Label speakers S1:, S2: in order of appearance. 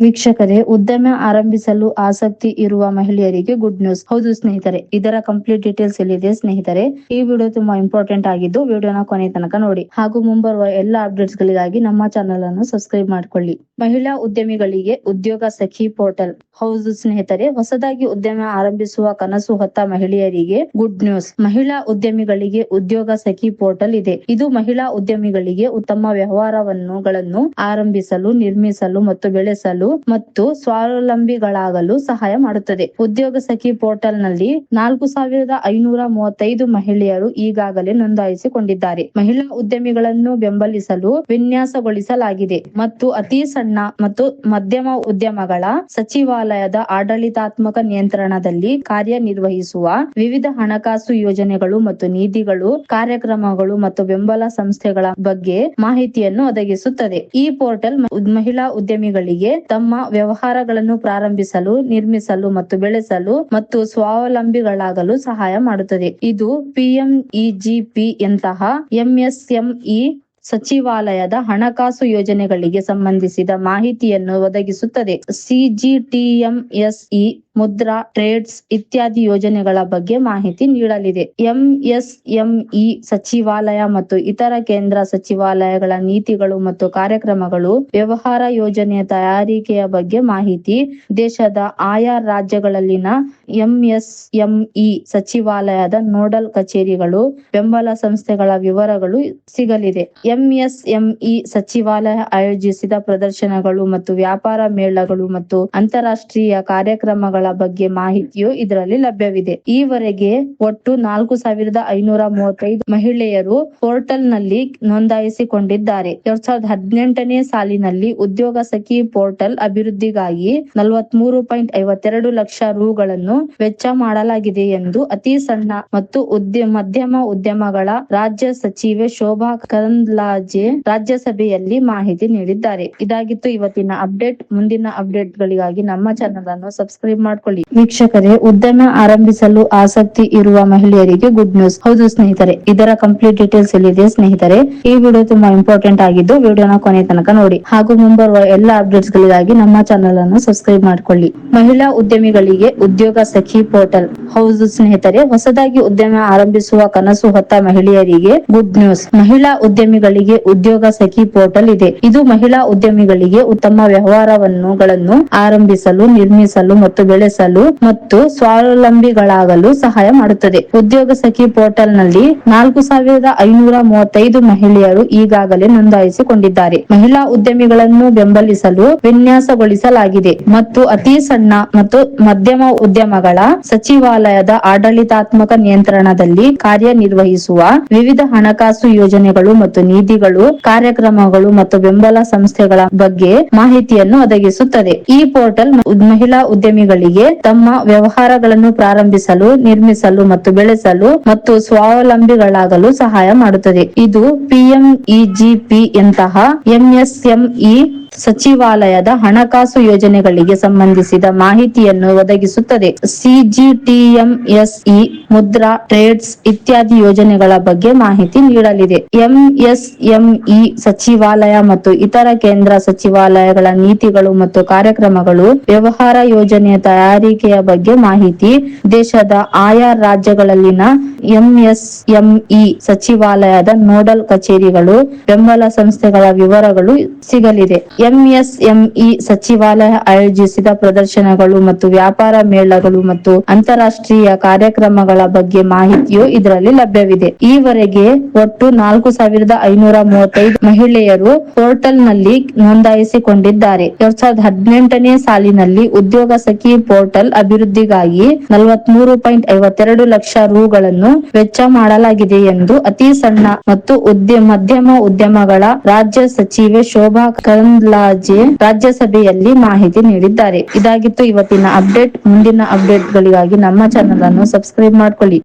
S1: ವೀಕ್ಷಕರೇ, ಉದ್ಯಮ ಆರಂಭಿಸಲು ಆಸಕ್ತಿ ಇರುವ ಮಹಿಳೆಯರಿಗೆ ಗುಡ್ ನ್ಯೂಸ್. ಹೌದು ಸ್ನೇಹಿತರೆ, ಇದರ ಕಂಪ್ಲೀಟ್ ಡೀಟೇಲ್ಸ್ ಇಲ್ಲಿದೆ ಸ್ನೇಹಿತರೆ. ಈ ವಿಡಿಯೋ ತುಂಬಾ ಇಂಪಾರ್ಟೆಂಟ್ ಆಗಿದ್ದು ವಿಡಿಯೋನ ಕೊನೆ ತನಕ ನೋಡಿ. ಹಾಗೂ ಮುಂಬರುವ ಎಲ್ಲಾ ಅಪ್ಡೇಟ್ಸ್ ಗಳಿಗಾಗಿ ನಮ್ಮ ಚಾನೆಲ್ ಅನ್ನು ಸಬ್ಸ್ಕ್ರೈಬ್ ಮಾಡಿಕೊಳ್ಳಿ. ಮಹಿಳಾ ಉದ್ಯಮಿಗಳಿಗೆ ಉದ್ಯೋಗ ಸಖಿ ಪೋರ್ಟಲ್. ಹೌದು ಸ್ನೇಹಿತರೆ, ಹೊಸದಾಗಿ ಉದ್ಯಮ ಆರಂಭಿಸುವ ಕನಸು ಹೊತ್ತ ಮಹಿಳೆಯರಿಗೆ ಗುಡ್ ನ್ಯೂಸ್. ಮಹಿಳಾ ಉದ್ಯಮಿಗಳಿಗೆ ಉದ್ಯೋಗ ಸಖಿ ಪೋರ್ಟಲ್ ಇದೆ. ಇದು ಮಹಿಳಾ ಉದ್ಯಮಿಗಳಿಗೆ ಉತ್ತಮ ವ್ಯವಹಾರಗಳನ್ನು ಆರಂಭಿಸಲು, ನಿರ್ಮಿಸಲು ಮತ್ತು ಬೆಳೆಸಲು ಮತ್ತು ಸ್ವಾವಲಂಬಿಗಳಾಗಲು ಸಹಾಯ ಮಾಡುತ್ತದೆ. ಉದ್ಯೋಗ ಸಖಿ ಪೋರ್ಟಲ್ ನಲ್ಲಿ 4535 ಮಹಿಳೆಯರು ಈಗಾಗಲೇ ನೋಂದಾಯಿಸಿಕೊಂಡಿದ್ದಾರೆ. ಮಹಿಳಾ ಉದ್ಯಮಿಗಳನ್ನು ಬೆಂಬಲಿಸಲು ವಿನ್ಯಾಸಗೊಳಿಸಲಾಗಿದೆ ಮತ್ತು ಅತಿ ಸಣ್ಣ ಮತ್ತು ಮಧ್ಯಮ ಉದ್ಯಮಗಳ ಸಚಿವಾಲಯದ ಆಡಳಿತಾತ್ಮಕ ನಿಯಂತ್ರಣದಲ್ಲಿ ಕಾರ್ಯನಿರ್ವಹಿಸುವ ವಿವಿಧ ಹಣಕಾಸು ಯೋಜನೆಗಳು ಮತ್ತು ನೀತಿಗಳು, ಕಾರ್ಯಕ್ರಮಗಳು ಮತ್ತು ಬೆಂಬಲ ಸಂಸ್ಥೆಗಳ ಬಗ್ಗೆ ಮಾಹಿತಿಯನ್ನು ಒದಗಿಸುತ್ತದೆ. ಈ ಪೋರ್ಟಲ್ ಮಹಿಳಾ ಉದ್ಯಮಿಗಳಿಗೆ ತಮ್ಮ ವ್ಯವಹಾರಗಳನ್ನು ಪ್ರಾರಂಭಿಸಲು, ನಿರ್ಮಿಸಲು ಮತ್ತು ಬೆಳೆಸಲು ಮತ್ತು ಸ್ವಾವಲಂಬಿಗಳಾಗಲು ಸಹಾಯ ಮಾಡುತ್ತದೆ. ಇದು PMEGP ಯಂತಹ MSME ಸಚಿವಾಲಯದ ಹಣಕಾಸು ಯೋಜನೆಗಳಿಗೆ ಸಂಬಂಧಿಸಿದ ಮಾಹಿತಿಯನ್ನು ಒದಗಿಸುತ್ತದೆ. CGTMSE, ಮುದ್ರಾ, ಟ್ರೇಡ್ಸ್ ಇತ್ಯಾದಿ ಯೋಜನೆಗಳ ಬಗ್ಗೆ ಮಾಹಿತಿ ನೀಡಲಿದೆ. MSME ಸಚಿವಾಲಯ ಮತ್ತು ಇತರ ಕೇಂದ್ರ ಸಚಿವಾಲಯಗಳ ನೀತಿಗಳು ಮತ್ತು ಕಾರ್ಯಕ್ರಮಗಳು, ವ್ಯವಹಾರ ಯೋಜನೆಯ ತಯಾರಿಕೆಯ ಬಗ್ಗೆ ಮಾಹಿತಿ, ದೇಶದ ಆಯಾ ರಾಜ್ಯಗಳಲ್ಲಿನ MSME ಸಚಿವಾಲಯದ ನೋಡಲ್ ಕಚೇರಿಗಳು, ಬೆಂಬಲ ಸಂಸ್ಥೆಗಳ ವಿವರಗಳು ಸಿಗಲಿದೆ. MSME ಸಚಿವಾಲಯ ಆಯೋಜಿಸಿದ ಪ್ರದರ್ಶನಗಳು ಮತ್ತು ವ್ಯಾಪಾರ ಮೇಳಗಳು ಮತ್ತು ಅಂತಾರಾಷ್ಟ್ರೀಯ ಕಾರ್ಯಕ್ರಮಗಳ ಬಗ್ಗೆ ಮಾಹಿತಿಯು ಇದರಲ್ಲಿ ಲಭ್ಯವಿದೆ. ಈವರೆಗೆ ಒಟ್ಟು 4535 ಮಹಿಳೆಯರು ಪೋರ್ಟಲ್ ನಲ್ಲಿ ನೋಂದಾಯಿಸಿಕೊಂಡಿದ್ದಾರೆ. 2018ನೇ ಸಾಲಿನಲ್ಲಿ ಉದ್ಯೋಗ ಸಖಿ ಪೋರ್ಟಲ್ ಅಭಿವೃದ್ಧಿಗಾಗಿ 43.52 ಲಕ್ಷ ರುಗಳನ್ನು ವೆಚ್ಚ ಮಾಡಲಾಗಿದೆ ಎಂದು ಅತಿ ಸಣ್ಣ ಮತ್ತು ಮಧ್ಯಮ ಉದ್ಯಮಗಳ ರಾಜ್ಯ ಸಚಿವೆ ಶೋಭಾ ಕರಂದ್ಲಾಜೆ ರಾಜ್ಯಸಭೆಯಲ್ಲಿ ಮಾಹಿತಿ ನೀಡಿದ್ದಾರೆ. ಇದಾಗಿತ್ತು ಇವತ್ತಿನ ಅಪ್ಡೇಟ್. ಮುಂದಿನ ಅಪ್ಡೇಟ್ ಗಳಿಗಾಗಿ ನಮ್ಮ ಚಾನೆಲ್ ಅನ್ನು ಸಬ್ಸ್ಕ್ರೈಬ್ ಮಾಡ್ಕೊಳ್ಳಿ. ವೀಕ್ಷಕರೇ, ಉದ್ಯಮ ಆರಂಭಿಸಲು ಆಸಕ್ತಿ ಇರುವ ಮಹಿಳೆಯರಿಗೆ ಗುಡ್ ನ್ಯೂಸ್. ಹೌದು ಸ್ನೇಹಿತರೆ, ಇದರ ಕಂಪ್ಲೀಟ್ ಡೀಟೇಲ್ಸ್ ಇಲ್ಲಿದೆ ಸ್ನೇಹಿತರೆ. ಈ ವಿಡಿಯೋ ತುಂಬಾ ಇಂಪಾರ್ಟೆಂಟ್ ಆಗಿದ್ದು ವಿಡಿಯೋನ ಕೊನೆ ತನಕ ನೋಡಿ. ಹಾಗೂ ಮುಂಬರುವ ಎಲ್ಲಾ ಅಪ್ಡೇಟ್ಸ್ ಗಳಿಗಾಗಿ ನಮ್ಮ ಚಾನೆಲ್ ಅನ್ನು ಸಬ್ಸ್ಕ್ರೈಬ್ ಮಾಡ್ಕೊಳ್ಳಿ. ಮಹಿಳಾ ಉದ್ಯಮಿಗಳಿಗೆ ಉದ್ಯೋಗ ಸಖಿ ಪೋರ್ಟಲ್. ಹೌದು ಸ್ನೇಹಿತರೆ, ಹೊಸದಾಗಿ ಉದ್ಯಮ ಆರಂಭಿಸುವ ಕನಸು ಹೊತ್ತ ಮಹಿಳೆಯರಿಗೆ ಗುಡ್ ನ್ಯೂಸ್. ಮಹಿಳಾ ಉದ್ಯಮಿಗಳಿಗೆ ಉದ್ಯೋಗ ಸಖಿ ಪೋರ್ಟಲ್ ಇದೆ. ಇದು ಮಹಿಳಾ ಉದ್ಯಮಿಗಳಿಗೆ ಉತ್ತಮ ವ್ಯವಹಾರಗಳನ್ನು ಆರಂಭಿಸಲು, ನಿರ್ಮಿಸಲು ಮತ್ತು ಬೆಳೆಸಲು ಮತ್ತು ಸ್ವಾವಲಂಬಿಗಳಾಗಲು ಸಹಾಯ ಮಾಡುತ್ತದೆ. ಉದ್ಯೋಗ ಸಖಿ ಪೋರ್ಟಲ್ ನಲ್ಲಿ 4535 ಮಹಿಳೆಯರು ಈಗಾಗಲೇ ನೋಂದಾಯಿಸಿಕೊಂಡಿದ್ದಾರೆ. ಮಹಿಳಾ ಉದ್ಯಮಿಗಳನ್ನು ಬೆಂಬಲಿಸಲು ವಿನ್ಯಾಸಗೊಳಿಸಲಾಗಿದೆ ಮತ್ತು ಅತಿ ಸಣ್ಣ ಮತ್ತು ಮಧ್ಯಮ ಉದ್ಯಮಗಳ ಸಚಿವಾಲಯದ ಆಡಳಿತಾತ್ಮಕ ನಿಯಂತ್ರಣದಲ್ಲಿ ಕಾರ್ಯನಿರ್ವಹಿಸುವ ವಿವಿಧ ಹಣಕಾಸು ಯೋಜನೆಗಳು ಮತ್ತು ನೀತಿಗಳು, ಕಾರ್ಯಕ್ರಮಗಳು ಮತ್ತು ಬೆಂಬಲ ಸಂಸ್ಥೆಗಳ ಬಗ್ಗೆ ಮಾಹಿತಿಯನ್ನು ಒದಗಿಸುತ್ತದೆ. ಈ ಪೋರ್ಟಲ್ ಮಹಿಳಾ ಉದ್ಯಮಿಗಳಿಗೆ ತಮ್ಮ ವ್ಯವಹಾರಗಳನ್ನು ಪ್ರಾರಂಭಿಸಲು, ನಿರ್ಮಿಸಲು ಮತ್ತು ಬೆಳೆಸಲು ಮತ್ತು ಸ್ವಾವಲಂಬಿಗಳಾಗಲು ಸಹಾಯ ಮಾಡುತ್ತದೆ. ಇದು PMEGP ಯಂತಹ MSME ಸಚಿವಾಲಯದ ಹಣಕಾಸು ಯೋಜನೆಗಳಿಗೆ ಸಂಬಂಧಿಸಿದ ಮಾಹಿತಿಯನ್ನು ಒದಗಿಸುತ್ತದೆ. CGTMSE, ಮುದ್ರಾ, ಟ್ರೇಡ್ಸ್ ಇತ್ಯಾದಿ ಯೋಜನೆಗಳ ಬಗ್ಗೆ ಮಾಹಿತಿ ನೀಡಲಿದೆ. MSME ಸಚಿವಾಲಯ ಮತ್ತು ಇತರ ಕೇಂದ್ರ ಸಚಿವಾಲಯಗಳ ನೀತಿಗಳು ಮತ್ತು ಕಾರ್ಯಕ್ರಮಗಳು, ವ್ಯವಹಾರ ಯೋಜನೆಯ ತಯಾರಿಕೆಯ ಬಗ್ಗೆ ಮಾಹಿತಿ, ದೇಶದ ಆಯಾ ರಾಜ್ಯಗಳಲ್ಲಿನ MSME ಸಚಿವಾಲಯದ ನೋಡಲ್ ಕಚೇರಿಗಳು, ಬೆಂಬಲ ಸಂಸ್ಥೆಗಳ ವಿವರಗಳು ಸಿಗಲಿದೆ. MSME ಸಚಿವಾಲಯ ಆಯೋಜಿಸಿದ ಪ್ರದರ್ಶನಗಳು ಮತ್ತು ವ್ಯಾಪಾರ ಮೇಳಗಳು ಮತ್ತು ಅಂತಾರಾಷ್ಟ್ರೀಯ ಕಾರ್ಯಕ್ರಮಗಳ ಬಗ್ಗೆ ಮಾಹಿತಿಯು ಇದರಲ್ಲಿ ಲಭ್ಯವಿದೆ. ಈವರೆಗೆ ಒಟ್ಟು 4535 ಮಹಿಳೆಯರು ಪೋರ್ಟಲ್ ನಲ್ಲಿ ನೋಂದಾಯಿಸಿಕೊಂಡಿದ್ದಾರೆ. 2018ನೇ ಸಾಲಿನಲ್ಲಿ ಉದ್ಯೋಗ ಸಖಿ ಪೋರ್ಟಲ್ ಅಭಿವೃದ್ಧಿಗಾಗಿ 43.52 ಲಕ್ಷ ರುಗಳನ್ನು ವೆಚ್ಚ ಮಾಡಲಾಗಿದೆ ಎಂದು ಅತಿ ಸಣ್ಣ ಮತ್ತು ಮಧ್ಯಮ ಉದ್ಯಮಗಳ ರಾಜ್ಯ ಸಚಿವೆ ಶೋಭಾ ಕರಂದ್ಲಾಜೆ ರಾಜ್ಯಸಭೆಯಲ್ಲಿ ಮಾಹಿತಿ ನೀಡಿದ್ದಾರೆ. ಇದಾಗಿತ್ತು ಇವತ್ತಿನ ಅಪ್ಡೇಟ್. ಮುಂದಿನ ಅಪ್ಡೇಟ್ ಗಳಿಗಾಗಿ ನಮ್ಮ ಚಾನೆಲ್ ಅನ್ನು ಸಬ್ಸ್ಕ್ರೈಬ್ ಮಾಡ್ಕೊಳ್ಳಿ.